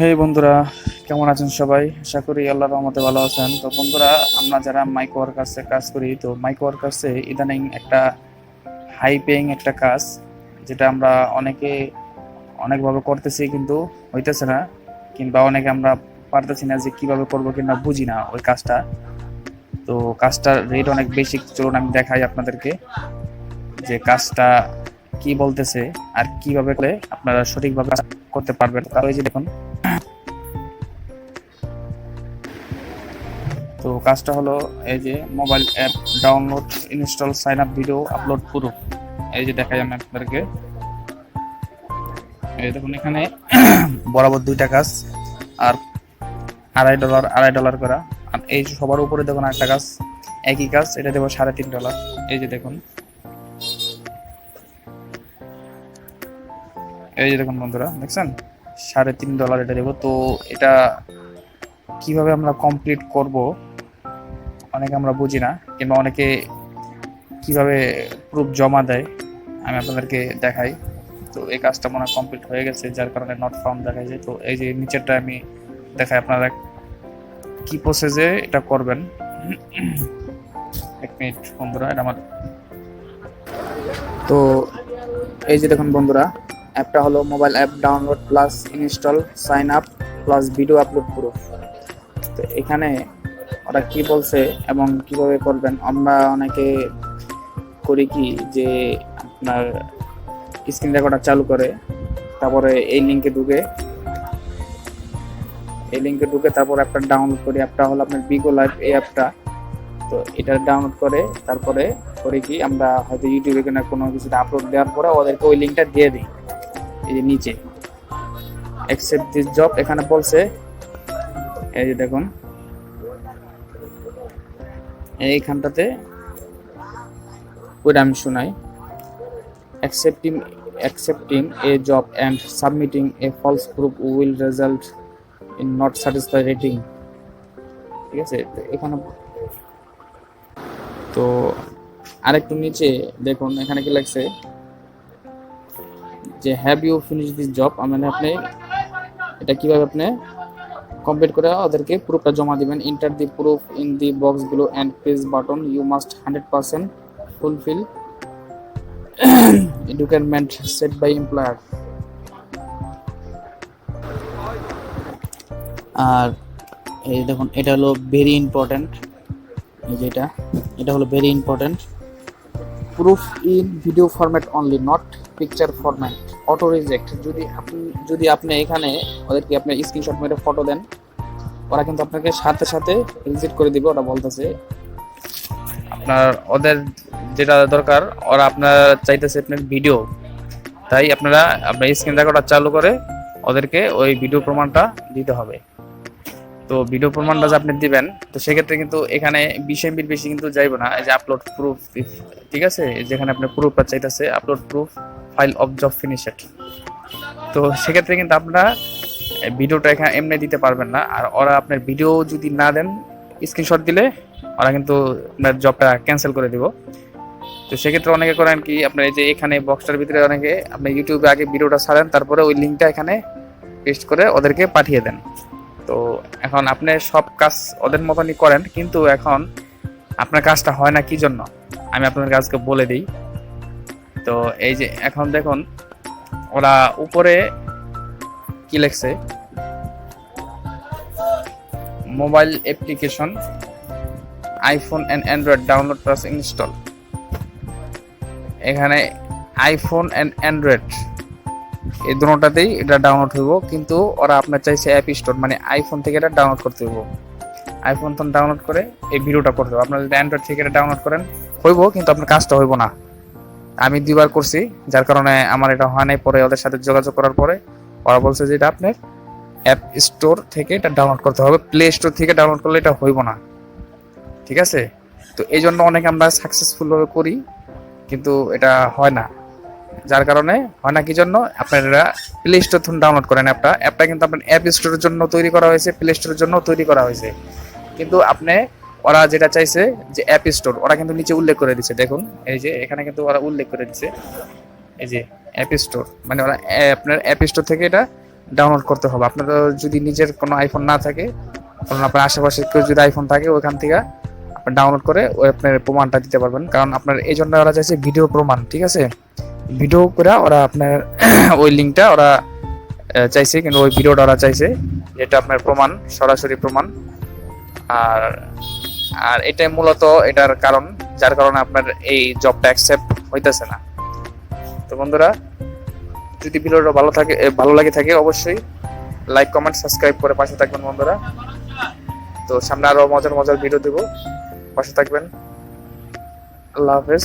হে বন্ধুরা, কেমন আছেন সবাই? আশা করি আল্লাহর রহমতে ভালো আছেন। তো বন্ধুরা, আমরা যারা মাইক ওয়ার্কার্সে কাজ করি, তো মাইক ওয়ার্কার্সে ইদানিং একটা হাই পেইং একটা কাজ, যেটা আমরা অনেকে অনেকভাবে করতেছি কিন্তু হইতেছে না, কিংবা অনেকে আমরা পারতেছি না যে কিভাবে করবো, কিংবা বুঝি না ওই কাজটা। তো কাজটার রেট অনেক বেশি। চলুন আমি দেখাই আপনাদেরকে যে কাজটা কি বলতেছে আর কিভাবে করে আপনারা সঠিকভাবে করতে পারবেন। তাহলে যে দেখুন, তো কাজটা হলো এই যে mobile app download, install, sign up, video upload proof. এই যে দেখাই আমি আপনাদেরকে। এই দেখুন, এখানে বরাবর দুইটা কাজ, আর $2.5 করা। আর এই যে সবার উপরে দেখুন একটা কাজ, একই কাজ, এটা দেবো $3.5। এই যে দেখুন, এই যে দেখুন বন্ধুরা, দেখছেন $3.5 এটা দেবো। তো এটা কিভাবে আমরা কমপ্লিট করব অনেকে আমরা বুঝি না, কিংবা অনেকে কিভাবে প্রুফ জমা দেয় আমি আপনাদেরকে দেখাই। তো এই কাজটা মনে হয় কমপ্লিট হয়ে গেছে, যার কারণে নট ফাউন্ড দেখাই যায়। তো এই যে নিচেরটা আমি দেখাই আপনারা কি প্রসেসে এটা করবেন। এক মিনিট বন্ধুরা, এটা আমার। তো এই যে দেখুন বন্ধুরা, অ্যাপটা হলো mobile app download plus install, sign up plus video upload proof. তো এখানে ওরা কি বলছে এবং কিভাবে করবেন, আমরা অনেকে করি কি যে আপনার স্ক্রিন রেকর্ডার চালু করে তারপরে এই লিঙ্কে ঢুকে তারপর অ্যাপটা ডাউনলোড করি। অ্যাপটা হলো আপনার বিগো লাইভ, এই অ্যাপটা। তো এটা ডাউনলোড করে তারপরে করি কি, আমরা হয়তো ইউটিউবে কোনো কিছুতে আপলোড দেওয়ার পরে ওদেরকে ওই লিঙ্কটা দিয়ে দিই। এই যে নিচে অ্যাকসেপ্ট দিস জব এখানে বলছে, এই যে দেখুন এইখানটাতে ওইটা আমি শোনাই। accepting a job and submitting a false proof will result in not satisfied rating। ঠিক আছে, তো এখানে তো আরেকটু নিচে দেখুন, এখানে কি লাগছে যে have you finish this job. মানে আপনি এটা কিভাবে আপনি কমপ্লিট করে ওদেরকে প্রুফটা জমা দিবেন। Enter the proof in the box below and press button. You must 100% fulfil requirement set by employer। আর এই দেখুন, এটা হলো ভেরি ইম্পর্টেন্ট। এই যে এটা হলো very important. Proof in video format only, not picture format. Auto reject. যদি আপনি এখানে ওদেরকে আপনি স্ক্রিনশট মেরে ফটো দেন, ওরা কিন্তু আপনাকে সাথে সাথে রিজেক্ট করে দিবে। ওরা বলতেছে আপনার ওদের যেটা দরকার, ওরা আপনার চাইতেছে আপনার ভিডিও, তাই আপনার স্ক্রিন রেকর্ডার চালু করে ওদেরকে ওই ভিডিও প্রমাণটা দিতে হবে। তো ভিডিও প্রমাণটা যে আপনি দিবেন, তো সেক্ষেত্রে কিন্তু এখানে 20 MB বেশি কিন্তু যাইবে না। এই যে আপলোড প্রুফ, ঠিক আছে, যেখানে আপনার প্রুফটা চাইতেছে upload proof file of job finished. তো সেক্ষেত্রে কিন্তু আপনারা ভিডিওটা এখানে এমনি দিতে পারবেন না। আর ওরা আপনার ভিডিও যদি না দেন, স্ক্রিনশট দিলে ওরা কিন্তু আপনার জবটা ক্যান্সেল করে দিব। তো সেক্ষেত্রে অনেকে করেন কি, আপনার এই যে এখানে বক্সটার ভিতরে অনেকে আপনি ইউটিউবে আগে ভিডিওটা ছাড়েন, তারপরে ওই লিঙ্কটা এখানে পেস্ট করে ওদেরকে পাঠিয়ে দেন। তো এখন আপনি সব কাজ ওদের মতনই করেন, কিন্তু এখন আপনার কাজটা হয় না কি জন্য আমি আপনাদের কাজকে বলে দিই। তো এই যে এখন দেখুন, ওরা উপরে কি লিখছে, mobile application iPhone and Android download plus install. এখানে আইফোন এন্ড অ্যান্ড্রয়েড এই দুটোটাতেই এটা ডাউনলোড হইব, কিন্তু ওরা আপনার চাইছে অ্যাপ স্টোর, মানে আইফোন থেকে এটা ডাউনলোড করতে হইব। আইফোন তো ডাউনলোড করে এই ভিডিওটা করতে হবে। আপনার যদি অ্যান্ড্রয়েড থেকে এটা ডাউনলোড করেন হইব, কিন্তু আপনার কাজটা হইব না। আমি 2বার করছি, যার কারণে আমার এটা হয় নাই। পরে ওদের সাথে যোগাযোগ করার পরে ওরা বলছে যে এটা আপনার অ্যাপ স্টোর থেকে এটা ডাউনলোড করতে হবে, প্লে স্টোর থেকে ডাউনলোড করলে এটা হইব না। ঠিক আছে, তো এই জন্য অনেকে আমরা সাকসেসফুল ভাবে করি, কিন্তু এটা হয় না। যার কারণে হয় না কি জন্য, আপনারা প্লে স্টোর থেকে ডাউনলোড করেন অ্যাপটা কিন্তু আপনার অ্যাপ স্টোরের জন্য তৈরি করা হয়েছে, প্লে স্টোরের জন্য তৈরি করা হয়েছে। কিন্তু আপনি ওরা যেটা চাইছে যে অ্যাপ স্টোর, ওরা কিন্তু নিচে উল্লেখ করে দিচ্ছে। দেখুন এই যে এখানে কিন্তু ওরা উল্লেখ করে দিচ্ছে, এই যে অ্যাপ স্টোর, মানে ওরা আপনার অ্যাপ স্টোর থেকে এটা ডাউনলোড করতে হবে। আপনার যদি নিজের কোনো আইফোন না থাকে, কারণ আপনার আশেপাশে কেউ যদি আইফোন থাকে ওইখান থেকে আপনি ডাউনলোড করে ওই আপনার প্রমাণটা দিতে পারবেন। কারণ আপনার এই জন্য ওরা চাইছে ভিডিও প্রমাণ, ঠিক আছে? ভিডিও করে ওরা আপনার ওই লিঙ্কটা ওরা চাইছে, কিন্তু ওই ভিডিওটা ওরা চাইছে যেটা আপনার প্রমাণ, সরাসরি প্রমাণ। আর আর এটাই মূলত এটার কারণ, যার কারণে আপনার এই জবটা অ্যাকসেপ্ট হইতেছে না। তো বন্ধুরা, যদি ভিডিওটা ভালো লাগে থাকে অবশ্যই লাইক কমেন্ট সাবস্ক্রাইব করে পাশে থাকবেন বন্ধুরা। তো সামনে আরো মজার মজার ভিডিও দেবো, পাশে থাকবেন। আল্লাহ হাফেজ।